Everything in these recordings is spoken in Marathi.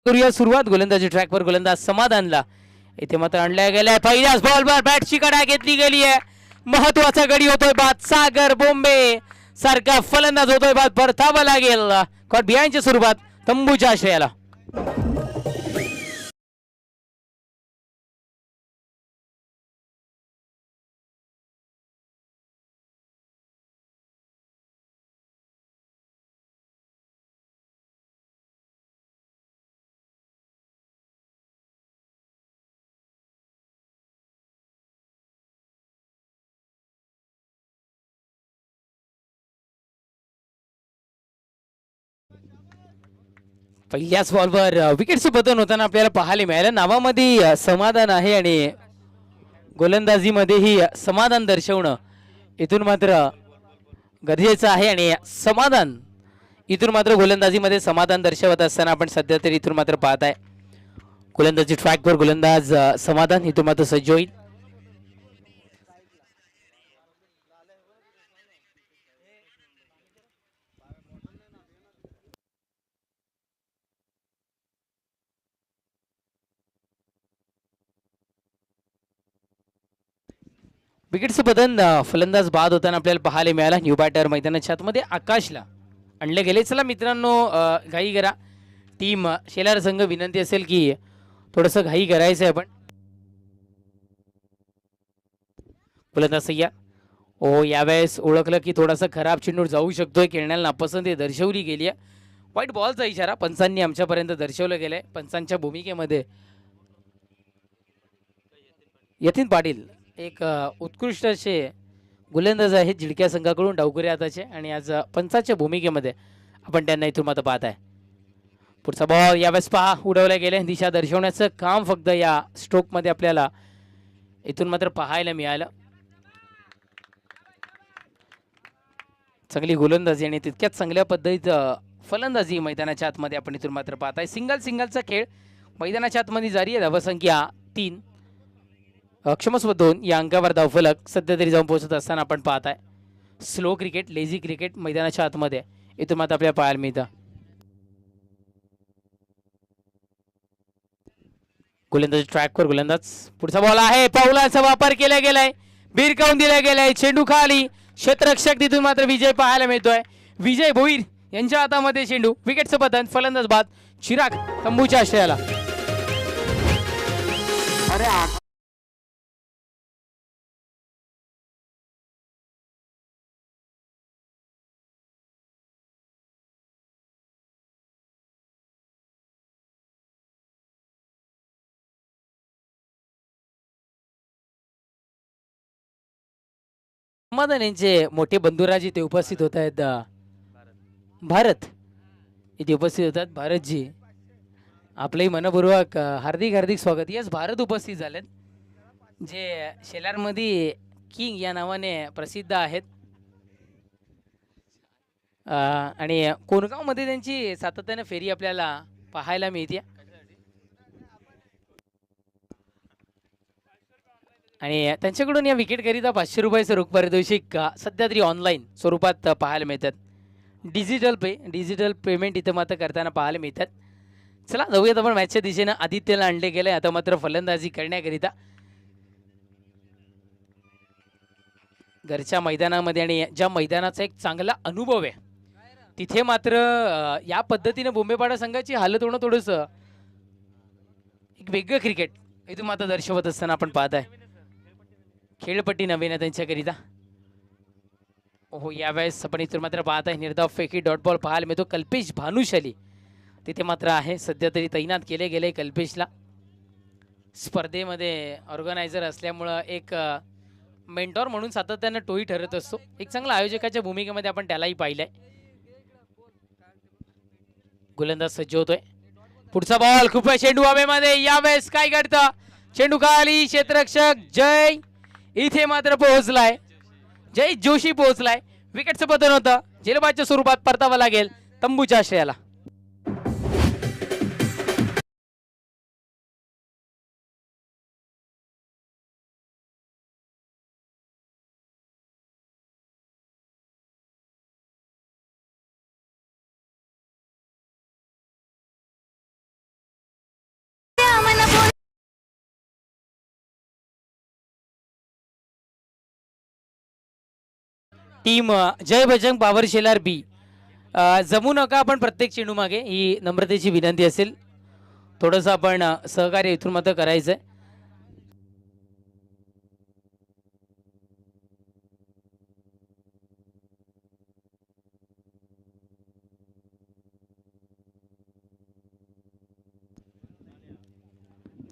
करूया सुरुवात. गोलंदाजी ट्रॅकवर गोलंदाज समाधानला इथे मात्र आणल्या गेलाय. पहिल्याच बॉलवर बॅटची कडा घेतली गेली आहे. महत्वाचा गडी होतोय बाद. सागर बोंबे सारखा फलंदाज होतोय बाद. परतावा लागेल कॉट बिहाइंडच्या स्वरूपात तंबूच्या आश्रयाला. पहिल्याच बॉलवर विकेटचे पतन होताना आपल्याला पाहायला मिळालं. नावामध्ये समाधान आहे आणि गोलंदाजीमध्येही समाधान दर्शवणं इथून मात्र गरजेचं आहे. आणि समाधान इथून मात्र गोलंदाजीमध्ये समाधान दर्शवत असताना आपण सध्या तरी इथून मात्र पाहत आहे. गोलंदाजी ट्रॅकवर गोलंदाज समाधान इथून मात्र सज्ज होईल. विकेटचं पतन फलंदाज बाद होताना आपल्याला पाहायला मिळाला. न्यू बॅटर मैदानाच्या आतमध्ये आकाशला आणले गेले. चला मित्रांनो, घाई करा. टीम शेलार संघ विनंती असेल की थोडंसं घाई करायचं आहे. आपण गोलंदाज सय्या ओ यावेळेस ओळखलं की थोडासा खराब चेंडू जाऊ शकतोय. खेळण्याला नापसंती दर्शवली गेली आहे. वाईट बॉलचा इशारा पंचांनी आमच्यापर्यंत दर्शवलं गेलंय. पंचांच्या भूमिकेमध्ये यतीन पाटील एक उत्कृष्ट असे गोलंदाज आहेत. जिडक्या संघाकडून डावकुरे हाताचे आणि आज पंचाच्या भूमिकेमध्ये आपण त्यांना इथून मात्र पाहत आहे. पुढचा बॉल यावेळेस पहा उडवले गेले. दिशा दर्शवण्याचं काम फक्त या स्ट्रोकमध्ये आपल्याला इथून मात्र पाहायला मिळालं. चांगली गोलंदाजी आणि तितक्याच चांगल्या पद्धतीत फलंदाजी मैदानाच्या आतमध्ये आपण इथून मात्र पाहत आहे. सिंगलचा खेळ मैदानाच्या आतमध्ये जारी आहे. धावसंख्या 3 क्षमस्व 2 या अंकावर धावफलक सध्या तरी जाऊन पोहोचत असताना आपण पाहत आहे. स्लो क्रिकेट, लेझी क्रिकेट मैदानाच्या आतमध्ये इथून मात्र आपल्याला पाहायला मिळतं. गोलंदाज ट्रॅकवर गोलंदाज पुढचा बॉल आहे. पाऊलाचा वापर केला गेलाय. भिरकावून दिला गेलाय. चेंडू खाली. क्षेत्ररक्षक तिथून मात्र विजय पाहायला मिळतोय. विजय भोईर यांच्या हातामध्ये चेंडू. विकेटचं पतन. फलंदाज बाद. चिराग तंबूच्या आश्रयाला. समाधान यांचे मोठे बंधुराजी ते उपस्थित होत आहेत. भारत इथे उपस्थित होतात. भारतजी आपलंही मनपूर्वक हार्दिक हार्दिक स्वागत. यस, भारत उपस्थित झालेत जे शेलारमध्ये किंग या नावाने प्रसिद्ध आहेत. आणि कोणगावमध्ये त्यांची सातत्याने फेरी आपल्याला पाहायला मिळते. आणि त्यांच्याकडून या विकेटकरिता 500 रुपयाचं रोख पारितोषिक सध्या तरी ऑनलाईन स्वरूपात पाहायला मिळतात. डिजिटल पेमेंट इथं मात्र करताना पाहायला मिळतात. चला जाऊयात आपण मॅचच्या दिशेनं. आदित्यला आणले गेले आता मात्र फलंदाजी करण्याकरिता घरच्या मैदानामध्ये. आणि ज्या मैदानाचा एक चांगला अनुभव आहे तिथे मात्र या पद्धतीने बोंबेपाडा संघाची हालत होणं थोडंसं एक वेगळं क्रिकेट इथून मात्र दर्शवत असताना आपण पाहत आहे. खेळपट्टी नवीन आहे त्यांच्याकरिता. हो, यावेळेस आपण इथून मात्र पाहत आहे निर्धाव फेकी डॉट बॉल पाहायला मिळतो. कल्पेश भानुशाली तिथे मात्र आहे. सध्या तरी तैनात केले गेले कल्पेशला. स्पर्धेमध्ये ऑर्गनायझर असल्यामुळं एक मेंटॉर म्हणून सातत्यानं तोही ठरत असतो. एक चांगला आयोजकाच्या भूमिकेमध्ये आपण त्यालाही पाहिलंय. गोलंदाज सज्ज होतोय. पुढचा बॉल खूप चेंडू हवेमध्ये. यावेळेस काय घडतं? चेंडू खाली. क्षेत्ररक्षक जय इथे मात्र पोहोचलाय. जय जोशी पोहोचलाय. विकेटचं पतन होतं. झेलबादच्या स्वरूपात परतावा लागेल तंबूच्या आश्रयाला. टीम जय बजरंग पॉवर शेलार बी, जमू नका आपण प्रत्येक चेंडू मागे, ही नम्रतेची विनंती असेल. थोडंसं आपण सहकार्य इथून मात्र करायचंय.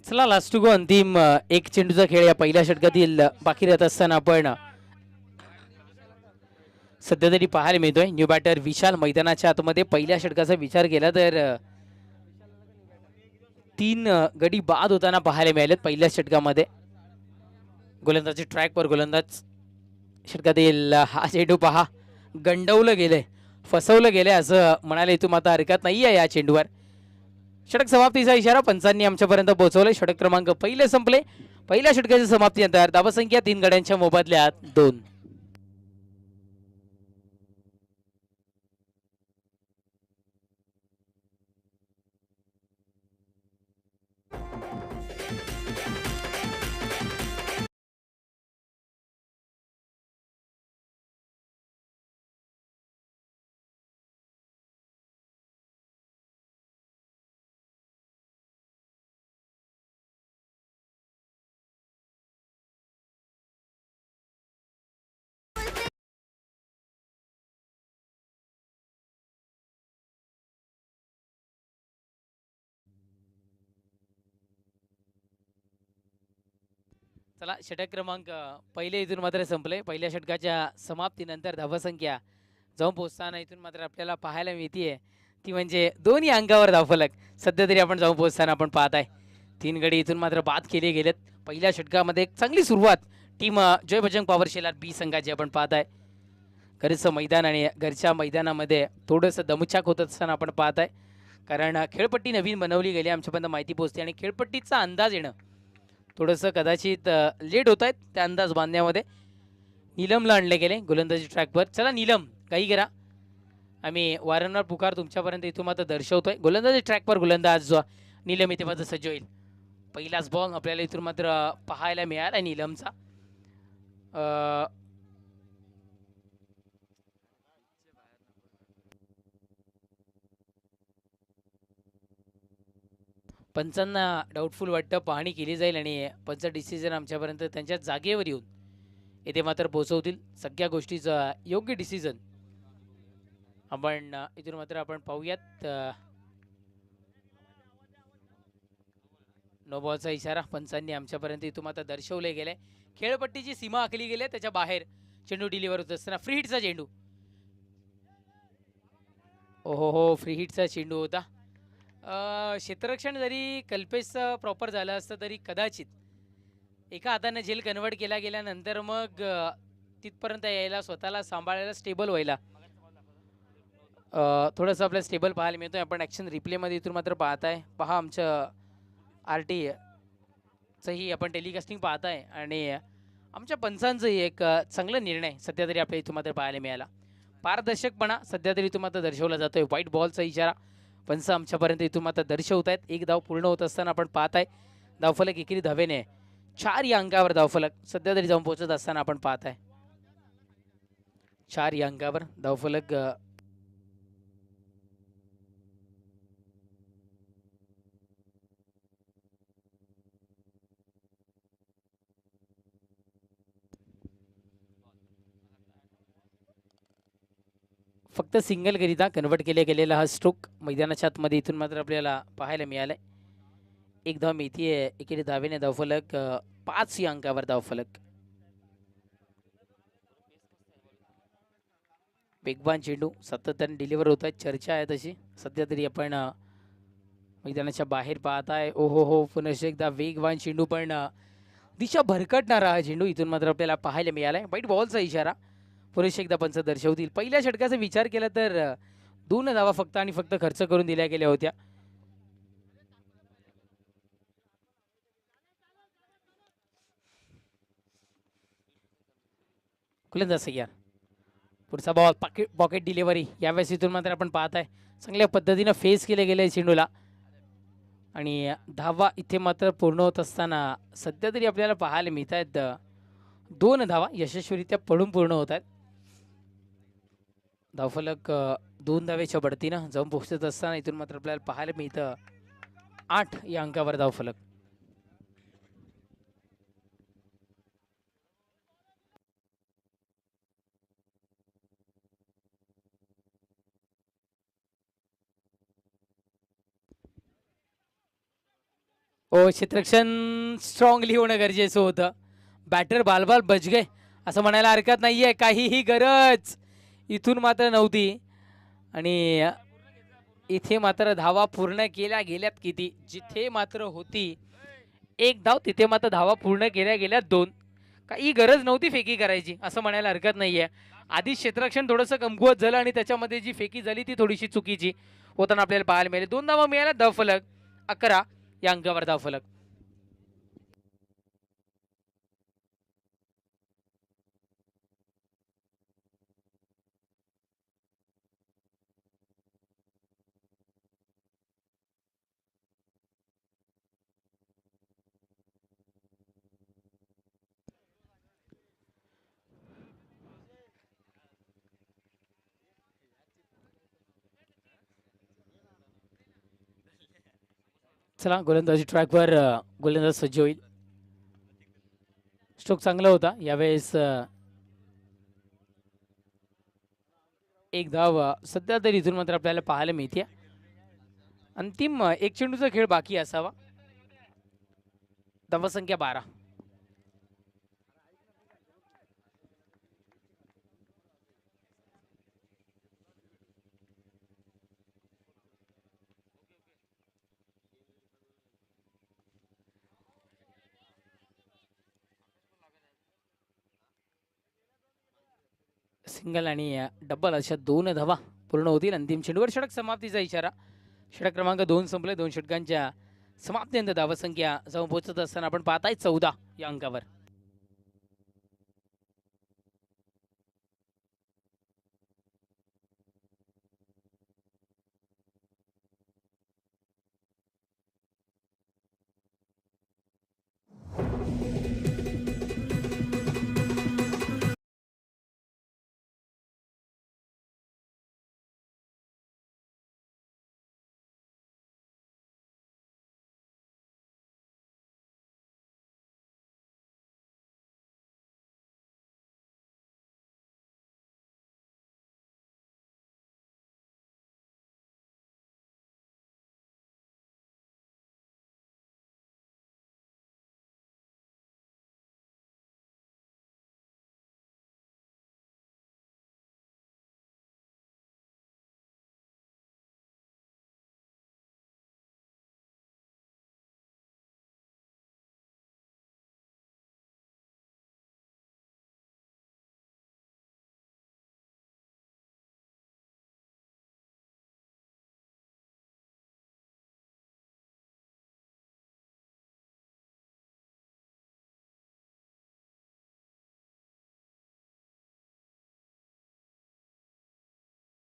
चला लास्ट टू गो अंतिम एक चेंडूचा खेळ या पहिल्या षटकातील बाकी राहत असताना आपण सध्या तरी पाहायला मिळतोय. न्यू बॅटर विशाल मैदानाच्या आतमध्ये पहिल्या षटकाचा विचार केला तर 3 गडी बाद होताना पाहायला मिळालेत पहिल्या षटकामध्ये. गोलंदाजी ट्रॅकवर गोलंदाज षटकातील हा चेंडू पहा गंडवलं गेलंय, फसवलं गेलंय असं म्हणायला इथून मात्र हरकत नाहीये. या चेंडूवर षटक समाप्तीचा इशारा पंचांनी आमच्यापर्यंत पोहोचवलाय. षटक क्रमांक पहिले संपले. पहिल्या षटकाच्या समाप्तीनंतर धावसंख्या 3 गड्यांच्या मोबदल्यात 2. चला षटक क्रमांक पहिले इथून मात्र संपले. पहिल्या षटकाच्या समाप्तीनंतर धावसंख्या जाऊन पोहोचताना इथून मात्र आपल्याला पाहायला मिळतीये ती म्हणजे दोन्ही अंगावर धावफलक. सध्या तरी आपण जाऊन पोहोचताना आपण पाहत आहे 3 गडी इथून मात्र बाद केले गेलेत. पहिल्या षटकामध्ये एक चांगली सुरुवात टीम जय बजरंग पॉवर शेलार बी संघाची आपण पाहत आहे. घरचं मैदान आणि घरच्या मैदानामध्ये थोडंसं दमछाक होत असताना आपण पाहत आहे, कारण खेळपट्टी नवीन बनवली गेली आमच्यापर्यंत माहिती पोहोचते आणि खेळपट्टीचा अंदाज येणं थोडंसं कदाचित लेट होत आहेत त्या अंदाज बांधण्यामध्ये. नीलमला आणले गेले गोलंदाजी ट्रॅकवर. चला नीलम काही करा, आम्ही वारंवार पुकार तुमच्यापर्यंत इथून मात्र दर्शवतोय. गोलंदाजी ट्रॅकवर गोलंदाज नीलम इथे मात्र सज्ज होईल. पहिलाच बॉल आपल्याला इथून मात्र पाहायला मिळाला नीलमचा. पंचांना डाऊटफुल वाटतं, पाहणी केली जाईल आणि पंच डिसिजन आमच्यापर्यंत त्यांच्या जागेवर येऊन येथे मात्र पोहोचवतील. सगळ्या गोष्टीचं योग्य डिसिजन आपण इथून मात्र आपण पाहूयात. नो बॉलचा इशारा पंचांनी आमच्यापर्यंत इथून मात्र दर्शवले गेले. खेळपट्टीची सीमा आखली गेली, त्याच्या बाहेर चेंडू डिलिव्हर होत असताना फ्री हिटचा चेंडू. ओहो हो, फ्री हिटचा चेंडू होता. क्षेत्ररक्षण जरी कल्पेशचं प्रॉपर झालं असतं तरी कदाचित एका हाताने झेल कन्वर्ट केला गेल्यानंतर मग तिथपर्यंत यायला, स्वतःला सांभाळायला, स्टेबल व्हायला थोडंसं आपल्याला स्टेबल पाहायला मिळतोय. आपण ॲक्शन रिप्लेमध्ये इथून मात्र पाहत आहे. पहा आमचं RT आपण टेलिकास्टिंग पाहत आहे आणि आमच्या पंचांचंही एक चांगला निर्णय सध्या तरी आपल्या इथून मात्र पाहायला मिळाला. पारदर्शकपणा सध्या तरी इथून मात्र दर्शवला जातोय. व्हाईट बॉलचा इशारा पंच आमच्यापर्यंत इथून मात्र दर्शवत आहेत. एक धाव पूर्ण होत असताना आपण पाहत आहे धावफलक एकेरी धावेने 4 या अंकावर धावफलक सध्या तरी जाऊन पोहोचत असताना आपण पाहत आहे. 4 या अंकावर धावफलक फक्त सिंगल करिता कन्वर्ट केले गेलेला हा स्ट्रोक मैदानाच्या आतमध्ये इथून मात्र आपल्याला पाहायला मिळालाय. एक धाव मिळतीये एकेरी धावेने धावफलक 5 या अंकावर धावफलक. वेगवान चेंडू सातत्याने डिलिव्हर होत आहेत. चर्चा आहे तशी सध्या तरी आपण मैदानाच्या बाहेर पाहत आहे. ओहो हो, पुन्हा एकदा वेगवान चेंडू पण दिशा भरकटणारा हा चेंडू इथून मात्र आपल्याला पाहायला मिळालाय. व्हाईट बॉलचा इशारा पुरेश एकदा पंच दर्शवतील. पहिल्या षटकाचा विचार केला तर 2 धावा फक्त आणि फक्त खर्च करून दिल्या गेल्या होत्या. गोलंदाज तयार. पुढचा बॉल पॉकेट डिलिव्हरी यावेळेस इथून मात्र आपण पाहत आहे चांगल्या पद्धतीनं फेस केले गेले चेंडूला आणि धावा इथे मात्र पूर्ण होत असताना सध्या तरी आपल्याला पाहायला मिळत आहेत 2 धावा यशस्वीरित्या पडून पूर्ण होत आहेत. धावफलक 2 धावेच्या बढतीनं जाऊन पोहोचत असताना इथून मात्र आपल्याला पाहायला मिळतं 8 या अंकावर धावफलक. ओ क्षेत्ररक्षण स्ट्रॉंगली होणं गरजेचं होतं. बॅटर बालबाल बच गए असं म्हणायला हरकत नाहीये. काहीही गरज इथून मात्र नव्हती आणि इथे मात्र धावा पूर्ण केल्या गेल्यात. किती जिथे मात्र होती 1 धाव तिथे मात्र धावा पूर्ण केल्या गेल्यात 2. काही गरज नव्हती फेकी करायची असं म्हणायला हरकत नाहीये. आधी क्षेत्ररक्षण थोडंसं कमकुवत झालं आणि त्याच्यामध्ये जी फेकी झाली ती थोडीशी चुकीची होताना आपल्याला पाहायला मिळाली. 2 धावा मिळाल्या. धावफलक 11 या अंकावर धावफलक. चला गोलंदाजी ट्रॅकवर गोलंदाज सज्ज होईल. स्ट्रोक चांगला होता यावेळेस. एक धाव सध्या तरी इथून मात्र आपल्याला पाहायला मिळते. अंतिम एक चेंडूचा खेळ बाकी असावा. धावसंख्या 12. सिंगल आणि डबल अशा 2 धावा पूर्ण होतील. अंतिम चेंडूवर षटक समाप्तीचा इशारा. षटक क्रमांक 2 संपले. 2 षटकांच्या समाप्तीनंतर धावसंख्या जाऊन पोहोचत असताना आपण पाहताय 14 या अंकावर.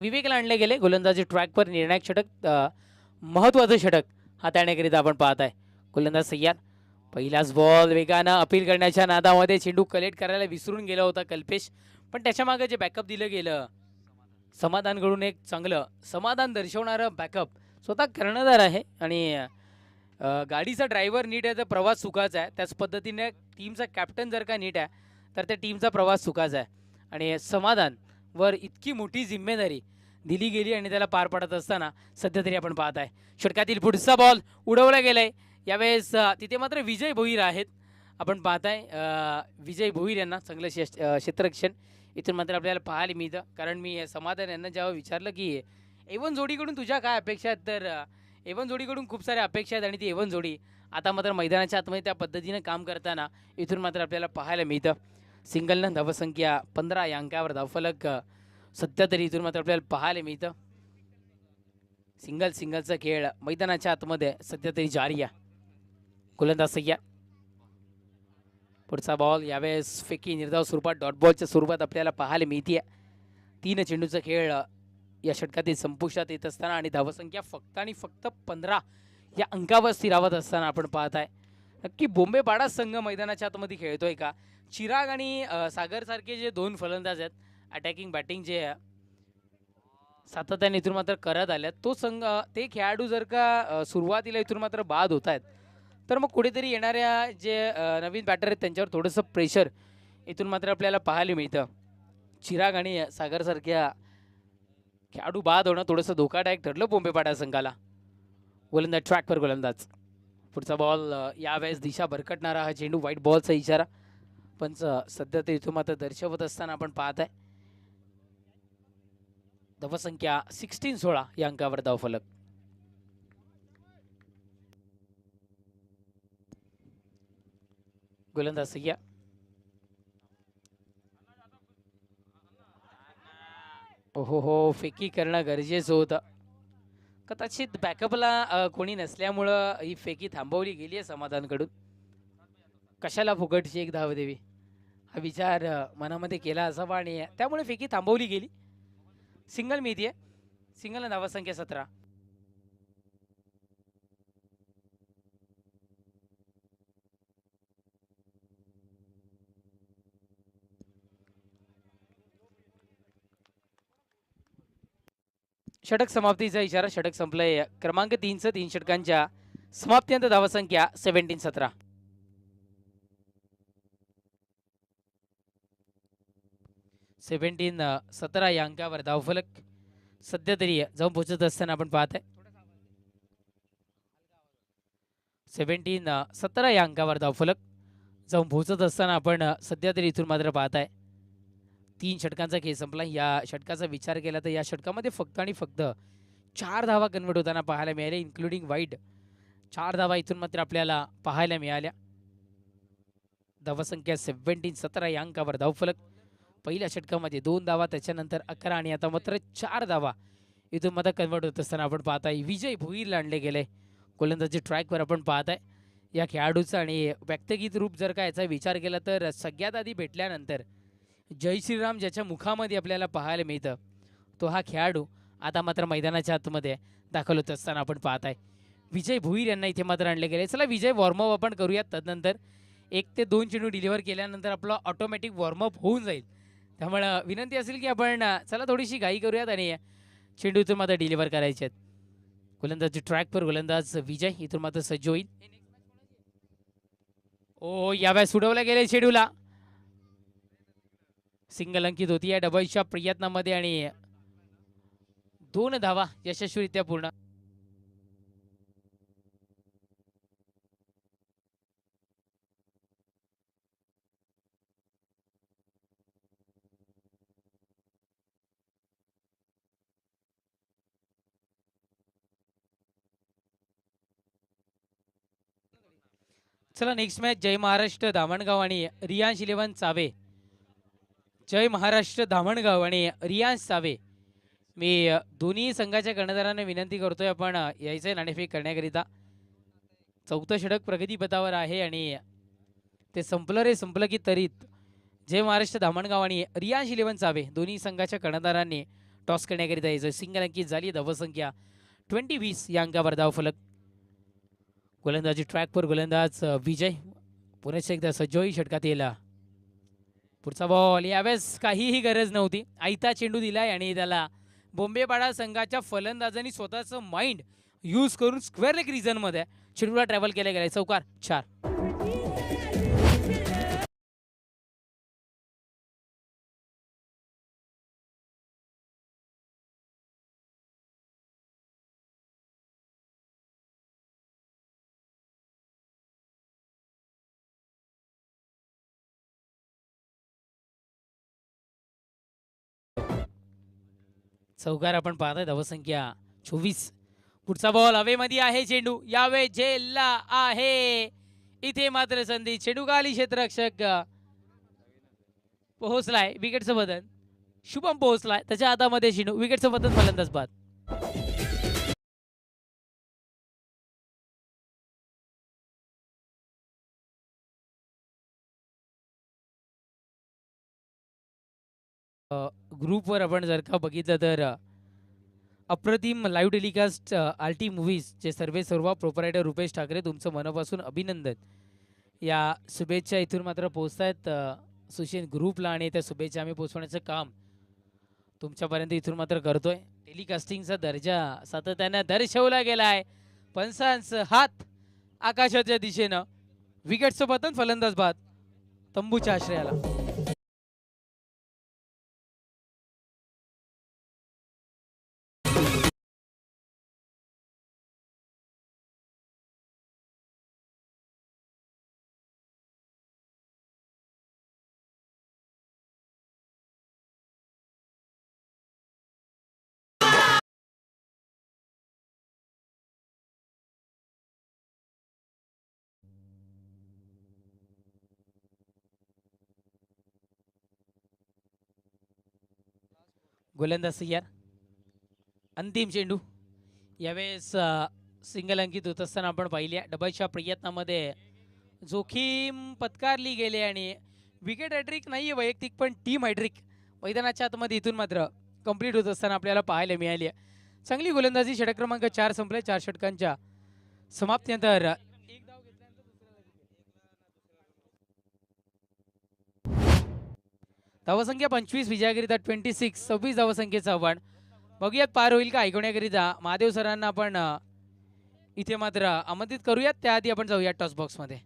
विवेकला आणले गेले गोलंदाजी ट्रॅकवर. निर्णायक षटक महत्वाचं षटक हाताळण्याकरिता आपण पाहत आहे. गोलंदाज सय्याद. पहिलाच बॉल वेगानं अपील करण्याच्या नादामध्ये चेंडू कलेक्ट करायला विसरून गेला होता कल्पेश. पण त्याच्या मागे जे बॅकअप दिलं गेलं समाधानकडून एक चांगलं समाधान दर्शवणारं बॅकअप स्वतः कर्णधार आहे. आणि गाडीचा ड्रायव्हर नीट आहे तर प्रवास सुखाचा आहे. त्याच पद्धतीने टीमचा कॅप्टन जर का नीट आहे तर त्या टीमचा प्रवास सुखाचा आहे. आणि समाधान वर इतकी मोठी जिम्मेदारी दिली गेली आणि त्याला पार पडत असताना सध्या तरी आपण पाहत आहे षटकातील पुढचा बॉल उडवला गेलाय. यावेळेस तिथे मात्र विजय भोईर आहेत. आपण पाहताय विजय भोईर यांना चांगलं क्षेत्ररक्षण इथून मात्र आपल्याला पाहायला मिळतं. कारण मी समाधान यांना जेव्हा विचारलं की एवन जोडीकडून तुझ्या काय अपेक्षा आहेत तर एवन जोडीकडून खूप साऱ्या अपेक्षा आहेत आणि ती एवन जोडी आता मात्र मैदानाच्या आतमध्ये त्या पद्धतीने काम करताना इथून मात्र आपल्याला पाहायला मिळतं. सिंगलनं धावसंख्या 15 या अंकावर धावफलक सध्या तरी इथून मात्र आपल्याला पाहायला मिळतं. सिंगलचा खेळ मैदानाच्या आतमध्ये सध्या तरी जारी आहे. गोलंदाज सय्या. पुढचा बॉल यावेळेस फेकी निर्धाव स्वरूपात डॉट बॉलच्या स्वरूपात आपल्याला पाहायला मिळते. 3 चेंडूचा खेळ या षटकातील संपुष्टात येत असताना आणि धावसंख्या फक्त आणि फक्त 15 या अंकावर स्थिरावत असताना आपण पाहताय नक्की बोंबेपाडा संघ मैदानाच्या आतमध्ये खेळतोय का. चिराग आणि सागर सारखे जे 2 फलंदाज आहेत अटॅकिंग बॅटिंग जे सातत्याने इथून मात्र करत आल्यात. तो संघ ते खेळाडू जर का सुरुवातीला इथून मात्र बाद होत आहेत, तर मग कुठेतरी येणाऱ्या जे नवीन बॅटर आहेत त्यांच्यावर थोडंसं प्रेशर इथून मात्र आपल्याला पाहायला मिळतं. चिराग आणि सागरसारख्या खेळाडू बाद होणं थोडंसं धोकादायक ठरलं बोंबेपाडा संघाला. गोलंदाज ट्रॅकवर गोलंदाज. पुढचा बॉल यावेळेस दिशा भरकटणारा हा चेंडू, व्हाईट बॉलचा इशारा. पण सध्या ते इथून मात्र दर्शवत असताना आपण पाहत आहे. धावसंख्या 16-16 या अंकावर धावफलक. गोलंदाज सय्या. हो फेकी करणं गरजेचं होतं. कदाचित बॅकअपला कोणी नसल्यामुळं ही फेकी थांबवली गेली आहे समाधानकडून. कशाला फुकटची एक धाव देवी हा विचार मनामध्ये केला असावा आणि त्यामुळे फेकी थांबवली गेली. सिंगल मिळते, सिंगल धावसंख्या 17. षटक समाप्तीचा इशारा. षटक संपलंय. क्रमांक 3चं 3 षटकांच्या समाप्तीनंतर धावसंख्या 17-17. 17 या अंकावर धावफलक सध्या तरी जाऊन पोहोचत असताना आपण पाहत आहे. 17 या अंकावर धावफलक जाऊन पोहोचत असताना आपण सध्या तरी इथून मात्र पाहत आहे. 3 षटकांचा खेळ संपला. या षटकाचा विचार केला तर या षटकामध्ये फक्त आणि फक्त 4 धावा कन्वर्ट होताना पाहायला मिळाल्या, इन्क्लुडिंग वाईड. 4 धावा इथून मात्र आपल्याला पाहायला मिळाल्या. धावसंख्या 17 या अंकावर धावफलक. पहिल्या षटकामध्ये 2 धावा, त्याच्यानंतर 11 आणि आता मात्र 4 धावा इथून मात्र कन्वर्ट होत असताना आपण पाहत आहे. विजय भोईरला आणले गेले गोलंदाजी ट्रॅकवर आपण पाहत आहे. या खेळाडूचं आणि व्यक्तिगत रूप जर का याचा विचार केला तर सगळ्यात आधी भेटल्यानंतर जय श्रीराम ज्याच्या मुखामध्ये आपल्याला पाहायला मिळतं, तो हा खेळाडू आता मात्र मैदानाच्या आतमध्ये दाखल होत असताना आपण पाहत आहे. विजय भोईर यांना इथे मात्र आणले गेले. चला विजय वॉर्मअप आपण करूयात. तदनंतर 1 ते 2 चेंडू डिलिव्हर केल्यानंतर आपला ऑटोमॅटिक वॉर्मअप होऊन जाईल. त्यामुळं विनंती असेल की आपण चला थोडीशी घाई करूयात आणि चेंडू इथून मात्र डिलिव्हर करायचे आहेत. गोलंदाजी ट्रॅकवर गोलंदाज विजय इथून मात्र सज्ज होईल. ओ यावेळेस उडवल्या गेले चेंडूला. सिंगल अंकित होती या डबलच्या प्रयत्नामध्ये आणि 2 धावा यशस्वीरित्या पूर्ण. चला नेक्स्ट मॅच जय महाराष्ट्र धामणगाव आणि रियांश 11 चावे. जय महाराष्ट्र धामणगाव आणि रियांश चावे. मी दोन्ही संघाच्या कर्णधारांना विनंती करतोय आपण यायचं नाणेफेक करण्याकरिता. 4थं षटक प्रगतीपथावर आहे आणि ते संपलं रे संपलं की तरीत जय महाराष्ट्र धामणगाव आणि रियांश 11 चावे दोन्ही संघाच्या कर्णधारांनी टॉस करण्याकरिता यायचं. सिंगल अंकित झाली. धावसंख्या 20-20 या अंकावर धावफलक. गोलंदाजी ट्रॅकवर गोलंदाज विजय पुन्हा एकदा सज्जोई षटकात येला. पुढचा बॉल यावेळेस काहीही गरज नव्हती. आयता चेंडू दिलाय आणि त्याला बोंबेपाडा संघाच्या फलंदाजांनी स्वतःचं माइंड यूज करून स्क्वेअर लेग रिजनमध्ये चेंडूला ट्रॅव्हल केला गेलाय. चौकार 4. चौकार आपण पाहताय. धावसंख्या 24. पुढचा बॉल हवेमध्ये आहे. चेंडू यावे झेलला आहे. इथे मात्र संधी. चेंडू खाली क्षेत्ररक्षक पोहोचलाय. विकेटचं बदल शुभम पोहोचलाय त्याच्या हातामध्ये चेंडू. विकेटचं बदल फलंदाज बाद. ग्रुपवर आपण जर का बघितलं तर अप्रतिम लाईव्ह टेलिकास्ट आलटी मूव्हीजचे सर्व प्रोपरायटर रुपेश ठाकरे तुमचं मनापासून अभिनंदन. या शुभेच्छा इथून मात्र पोहोचतायत सुशील ग्रुपला आणि त्या शुभेच्छा आम्ही पोहोचवण्याचं काम तुमच्यापर्यंत इथून मात्र करतोय. टेलिकास्टिंगचा दर्जा सातत्याने दर्शवला गेलाय. पंचांचं हात आकाशाच्या दिशेनं. विकेटचं पतन, फलंदाज बाद तंबूच्या आश्रयाला. गोलंदाज तयार. अंतिम चेंडू. यावेळेस सिंगल अंकित होत असताना आपण पाहिल्या डबलच्या प्रयत्नामध्ये जोखीम पत्कारली गेली आणि विकेट हॅट्रिक नाहीये वैयक्तिक, पण टीम हॅट्रिक मैदानाच्या आतमध्ये इथून मात्र कंप्लीट होत असताना आपल्याला पाहायला मिळाली आहे. चांगली गोलंदाजी. षटक क्रमांक 4 संपले. 4 षटकांच्या समाप्तीनंतर एक धाव घेतल्यानंतर धावसंख्या 25, विजयाकरिता 26, 26 धावसंख्येचं आव्हान. बघूयात पार होईल का ऐकवण्याकरिता महादेव सरांना आपण इथे मात्र आमंत्रित करूयात. त्याआधी आपण जाऊया टॉस बॉक्स मध्ये.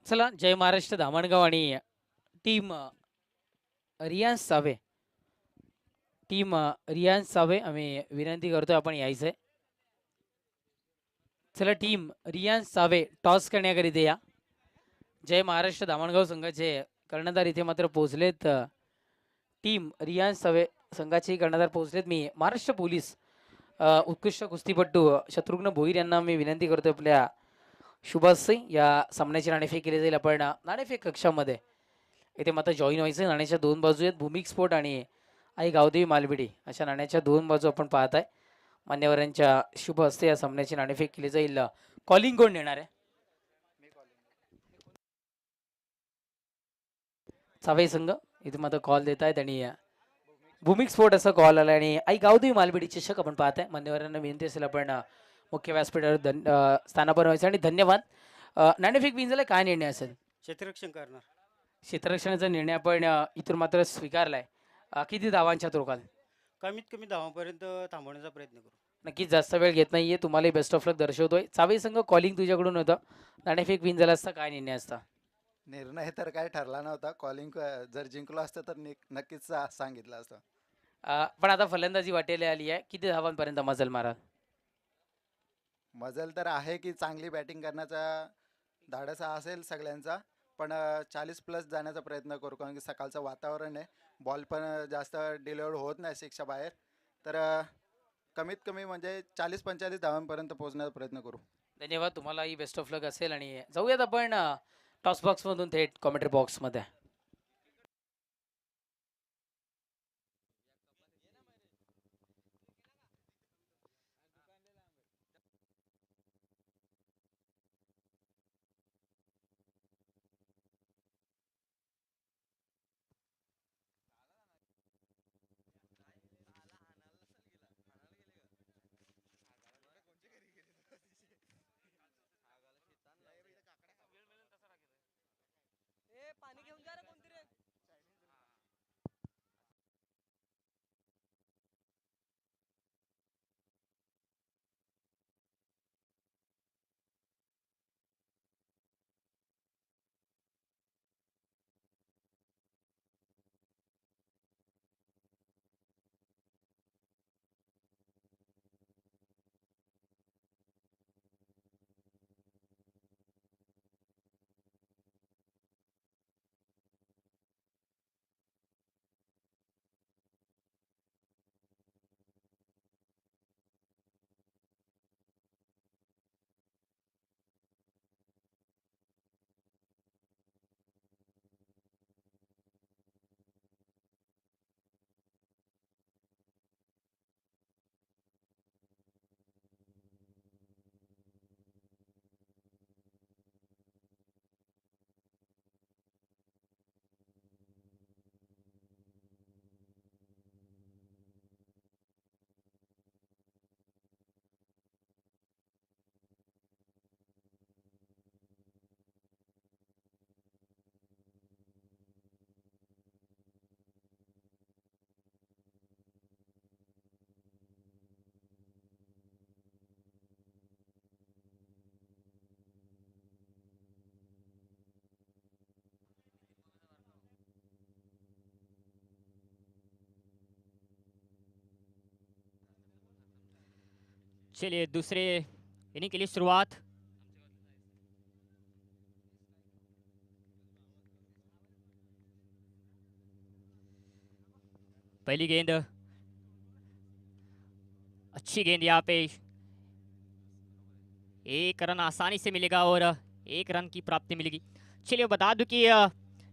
चला, जय महाराष्ट्र धामणगाव आणि टीम रियान्स सावे, टीम रियान्स सावे आम्ही विनंती करतोय आपण यायचंय. चला, टीम रियान्स सावे टॉस करण्याकरिता या. जय महाराष्ट्र धामणगाव संघाचे कर्णधार इथे मात्र पोहोचलेत. टीम रियान्स सावे संघाचे कर्णधार पोहोचलेत. मी महाराष्ट्र पोलीस उत्कृष्ट कुस्तीपटू शत्रुघ्न भोईर यांना मी विनंती करतोय आपल्या शुभास सिंग या सामन्याची नाणेफेक केली जाईल. आपण नाणेफेक कक्षामध्ये इथे मात्र जॉईन व्हायचं. नाण्याच्या दोन बाजू आहेत, भूमिक स्पोर्ट आणि आई गावदेवी मालबिडी अशा नाण्याच्या दोन बाजू आपण पाहत आहे. मान्यवरांच्या शुभ हस्ते या सामन्याची नाणेफेक केली जाईल. कॉलिंग कोण देणार आहे? सावे संघ इथे मात्र कॉल देत आहेत आणि भूमिक स्पोर्ट असा कॉल आला आणि आई गावदेवी मालबिडी चषक आपण पाहत आहे. मान्यवरांना विनंती असेल आपण मुख्य व्यासपीठावर स्थानापन्न व्हायचं. आणि धन्यवाद. नाणेफेक बिंजला काय निर्णय असेल? क्षेत्ररक्षण करणार. क्षेत्ररक्षणाचा निर्णय आपण इथून मात्र स्वीकारलाय. किती धावांच्या रोखाल? कमीत कमी धावांपर्यंत थांबवण्याचा प्रयत्न करू. नक्कीच जास्त वेळ घेत नाहीये. तुम्हाला बेस्ट ऑफ लक दर्शवतोय. चावे संघ कॉलिंग तुझ्याकडून होतं. नाणेफेक बिन झाला असता काय निर्णय असता? निर्णय तर काय ठरला नव्हता. कॉलिंग जर जिंकलो असतं तर नक्कीच सांगितलं असतं. पण आता फलंदाजी वाटेला आली आहे. किती धावांपर्यंत मजल मारा? मजल तर आहे की चांगली बॅटिंग करण्याचा धाडस असेल सगळ्यांचा, पण 40+ जाण्याचा प्रयत्न करू. कारण की सकाळचं वातावरण आहे, बॉल पण जास्त डिलिव्हर होत नाही सिक्सच्या बाहेर. तर कमीत कमी म्हणजे 40-45 धावांपर्यंत पोहोचण्याचा प्रयत्न करू. धन्यवाद. तुम्हालाही बेस्ट ऑफ लक असेल. आणि जाऊयात आपण टॉस बॉक्समधून थेट कॉमेंट्री बॉक्समध्ये. पाणी घेऊन जा रे चलिए दूसरे इनिंग के लिए शुरुआत। पहली गेंद, अच्छी गेंद, यहाँ पे 1 रन आसानी से मिलेगा और 1 रन की प्राप्ति मिलेगी। चलिए बता दूं कि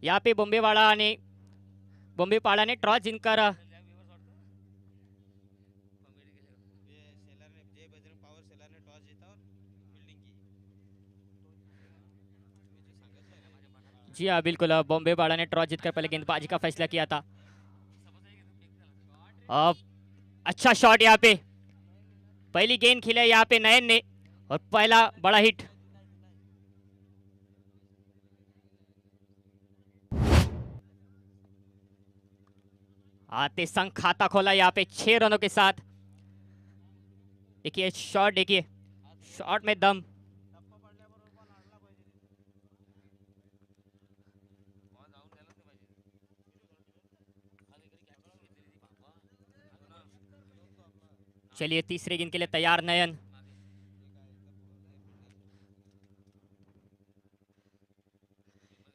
यहाँ पे बॉम्बे पाड़ा ने टॉस जीतकर जी हाँ बिल्कुल, बॉम्बे पाड़ा ने टॉस जीतकर पहले गेंदबाजी का फैसला किया था। अब अच्छा शॉट, यहाँ पे पहली गेंद खेला यहाँ पे नयन ने और पहला बड़ा हिट। आते संग खाता खोला यहाँ पे 6 रनों के साथ। देखिए शॉट, देखिए शॉट में दम। चलिए तीसरे गेंद के लिए तैयार नयन।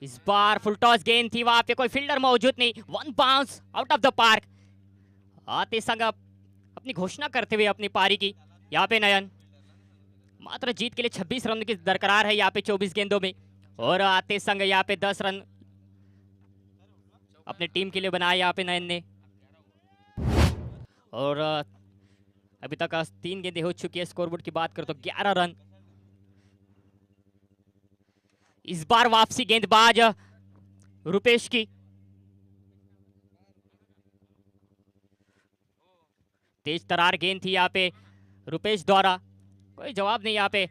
इस बार फुल टॉस गेंद थी, वहां पे कोई फील्डर मौजूद नहीं, 1 bounce out of the park. आते संग अपनी घोषणा करते हुए अपनी पारी की यहाँ पे नयन। मात्र जीत के लिए 26 रन की दरकरार है यहाँ पे 24 गेंदों में। और आते संग यहाँ पे 10 रन अपने टीम के लिए बनाए यहाँ पे नयन ने। और अभी तक 3 गेंदें हो चुकी है। स्कोरबोर्ड की बात करें तो 11 रन। इस बार वापसी गेंदबाज रुपेश की। तेज तरार गेंद थी यहाँ पे रुपेश द्वारा, कोई जवाब नहीं यहाँ पे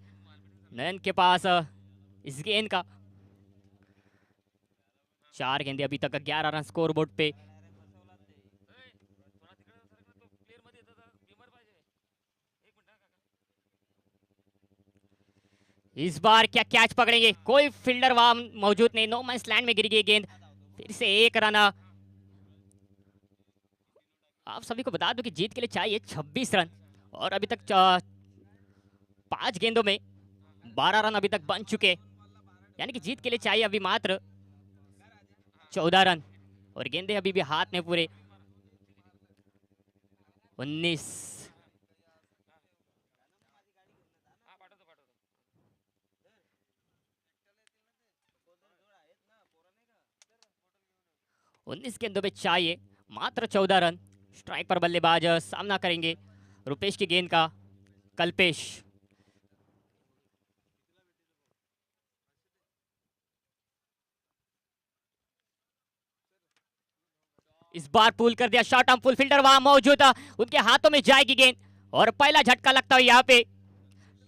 नयन के पास इस गेंद का। 4 गेंदे अभी तक, 11 रन स्कोरबोर्ड पे। इस बार क्या कैच पकड़ेंगे, कोई फील्डर वहां मौजूद नहीं, नो मैंस लैंड में गिर गई गेंद। फिर से 1 रन। आप सभी को बता दूं कि जीत के लिए चाहिए 26 रन और अभी तक 5 गेंदों में 12 रन अभी तक बन चुके, यानी कि जीत के लिए चाहिए अभी मात्र 14 रन और गेंदे अभी भी हाथ में पूरे 19। उन्नीस गेंदों में चाहिए मात्र 14 रन। स्ट्राइक पर बल्लेबाज सामना करेंगे रुपेश की गेंद का कल्पेश। इस बार पुल कर दिया, शॉर्ट आर्म पुल, फील्डर वहां मौजूद था, उनके हाथों में जाएगी गेंद और पहला झटका लगता है यहाँ पे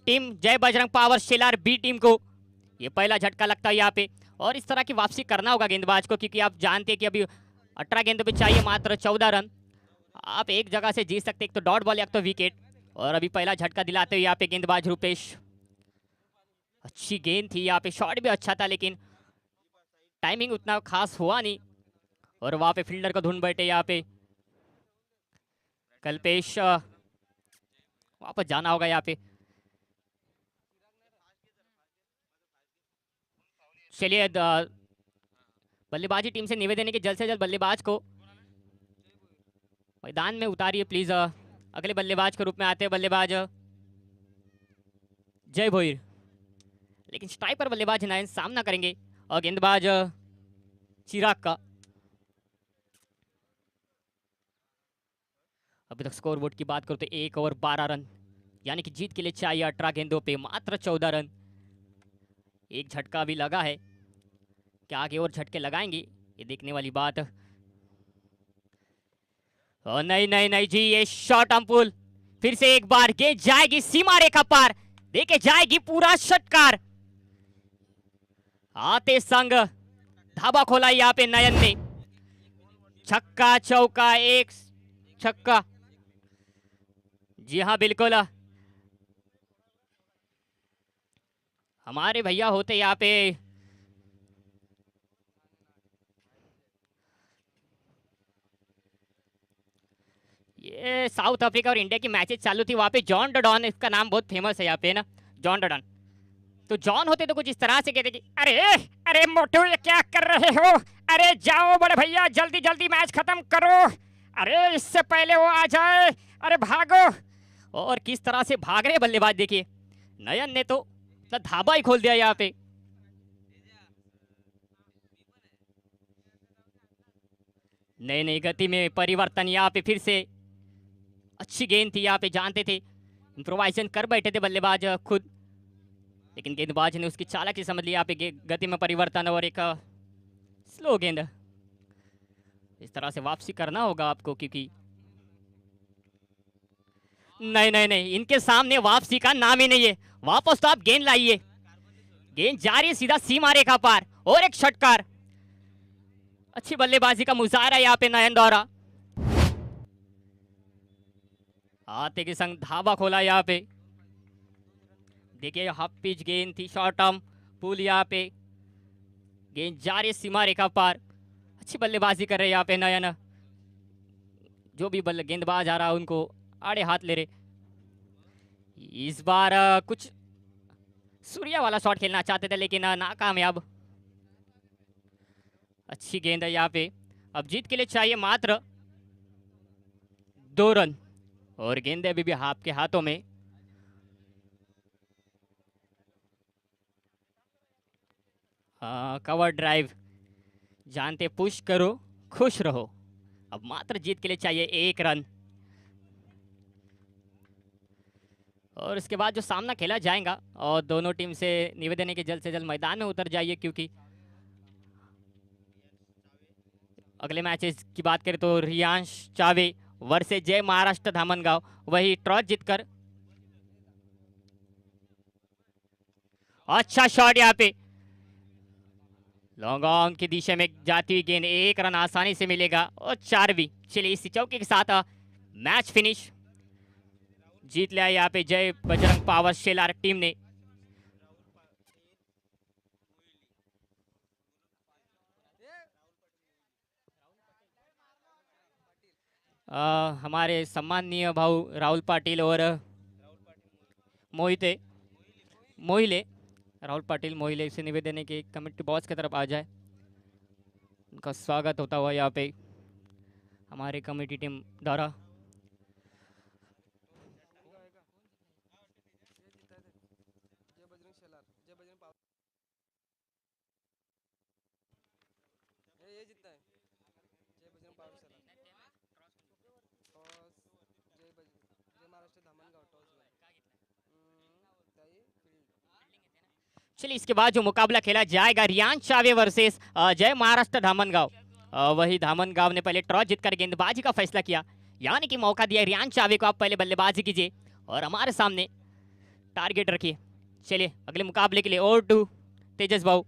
टीम जय बजरंग पावर शेलार बी टीम को। ये पहला झटका लगता है यहाँ पे और इस तरह की वापसी करना होगा गेंदबाज को, क्योंकि आप जानते हैं कि अभी 18 गेंदों पे चाहिए मात्र 14 रन। आप एक जगह से जीत सकते, एक तो डॉट बॉल या तो विकेट। और अभी पहला झटका दिलाते हुए यहाँ पे गेंदबाज रुपेश। अच्छी गेंद थी यहाँ पे, शॉट भी अच्छा था लेकिन टाइमिंग उतना खास हुआ नहीं और वहां पे फील्डर को ढूंढ बैठे यहाँ पे कल्पेश। वापस जाना होगा यहाँ पे। चलिए बल्लेबाजी टीम से निवेदन है कि जल्द से जल्द बल्लेबाज को मैदान में उतारिए प्लीज। अगले बल्लेबाज के रूप में आते हैं बल्लेबाज जय भोईर, लेकिन स्ट्राइक पर बल्लेबाज नयन सामना करेंगे और गेंदबाज चिराग का। अभी तक स्कोर बोर्ड की बात करो तो 1 ओवर 12 रन, यानी कि जीत के लिए चाहिए 18 गेंदों पे मात्र 14 रन। एक झटका भी लगा है, क्या आगे और झटके लगाएंगे ये देखने वाली बात। नहीं नहीं नहीं जी, ये शॉर्ट आर्म पुल, फिर से एक बार गेंद जाएगी सीमा रेखा पार, देके जाएगी पूरा षटकार। आते संग धाबा खोला यहाँ पे नयन ने, छक्का चौका, एक छक्का। जी हाँ बिल्कुल, हमारे भैया होते यहाँ पे ये साउथ अफ्रीका और इंडिया की मैचेस चालू थी, वहाँ पे जॉन डॉन, इसका नाम बहुत फेमस है यहाँ पे ना, जॉन डॉन। तो जॉन होते तो कुछ इस तरह से कहते कि अरे अरे मोटू ये क्या कर रहे हो, अरे जाओ बड़े भैया, जल्दी जल्दी मैच खत्म करो, अरे इससे पहले वो आ जाए, अरे भागो। और किस तरह से भाग रहे बल्लेबाज देखिए, नयन ने तो अपना धाबा ही खोल दिया यहाँ पे। नई नई गति में परिवर्तन यहाँ पे फिर से, अच्छी गेंद थी यहाँ पे, जानते थे इम्प्रोवाइजेशन कर बैठे थे बल्लेबाज खुद, लेकिन गेंदबाज ने उसकी चालाकी समझ लिया यहाँ पे, गति में परिवर्तन और एक स्लो गेंद। इस तरह से वापसी करना होगा आपको, क्योंकि नहीं नहीं नहीं, इनके सामने वापसी का नाम ही नहीं है। वापस तो आप गेंद लाइए, गेंद जा रही है सीधा सीमा रेखा पार, और एक षटकार। अच्छी बल्लेबाजी का मुजाहरा यहाँ पे नयन द्वारा, आते के संग धावा खोला यहाँ पे। देखिए हाफ पिच गेंद थी, शॉर्ट आर्म पुल यहाँ पे, गेंद जा रही है सीमा रेखा पार। अच्छी बल्लेबाजी कर रहे हैं यहाँ पे नयन, जो भी बल्ले गेंदबाज आ रहा है उनको आड़े हाथ ले रहे। इस बार कुछ सूर्या वाला शॉट खेलना चाहते थे, लेकिन नाकामयाब। अच्छी गेंद है यहाँ पे, अब जीत के लिए चाहिए मात्र 2 रन, और गेंद अभी भी आपके हाथों में। कवर ड्राइव, जानते पुश करो खुश रहो। अब मात्र जीत के लिए चाहिए 1 रन, और उसके बाद जो सामना खेला जाएगा, और दोनों टीम से निवेदन है कि जल्द से जल्द मैदान में उतर जाइए, क्योंकि अगले मैचेस की बात करें तो रियांश चावे वर्सेस जय महाराष्ट्र धामनगांव, वही टॉस जीतकर। अच्छा शॉट यहाँ पे, लॉन्ग ऑन की दिशा में जाती हुई गेंद, 1 रन आसानी से मिलेगा, और 4 भी। चलिए इसी चौके के साथ मैच फिनिश, जीत लिया यहाँ पे जय बजरंग पावर शेलार टीम ने। हमारे सम्माननीय भाऊ राहुल पाटिल और मोहिले, राहुल पाटिल मोहिले से निवेदन है कि कमेटी बॉस की तरफ आ जाए, उनका स्वागत होता हुआ यहाँ पे हमारे कमेटी टीम द्वारा। चलिए इसके बाद जो मुकाबला खेला जाएगा रियांश चावे वर्सेस जय महाराष्ट्र धामनगांव, वही धामनगांव ने पहले टॉस जीतकर गेंदबाजी का फैसला किया, यानी कि मौका दिया रियांश चावे को, आप पहले बल्लेबाजी कीजिए और हमारे सामने टारगेट रखिए। चलिए अगले मुकाबले के लिए और 2 तेजस भाऊ।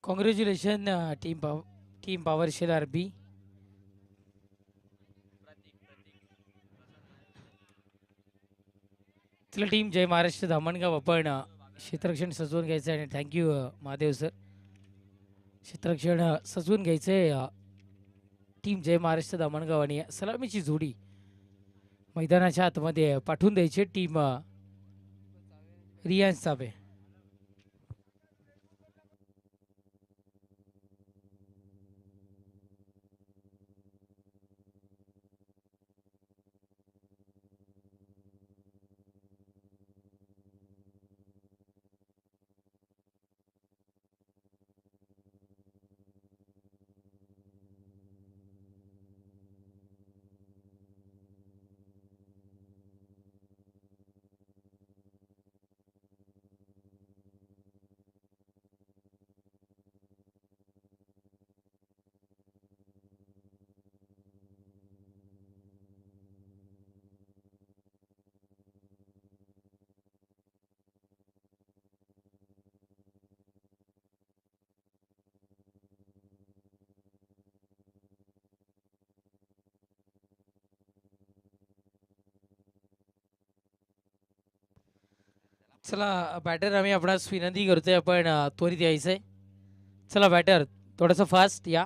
कॉन्ग्रेच्युलेशन टीम पावर शेलार बी. चला टीम जय महाराष्ट्र धामणगाव आपण क्षेत्ररक्षण सजवून घ्यायचं आहे आणि थँक्यू महादेव सर. क्षेत्ररक्षण सजवून घ्यायचं आहे टीम जय महाराष्ट्र धामणगाव आणि सलामीची जोडी मैदानाच्या आतमध्ये पाठवून द्यायची टीम रियान्स साबे. चला बॅटर आम्ही आपणास विनंती करतोय आपण त्वरित यायचंय. चला बॅटर थोडंसं फास्ट या.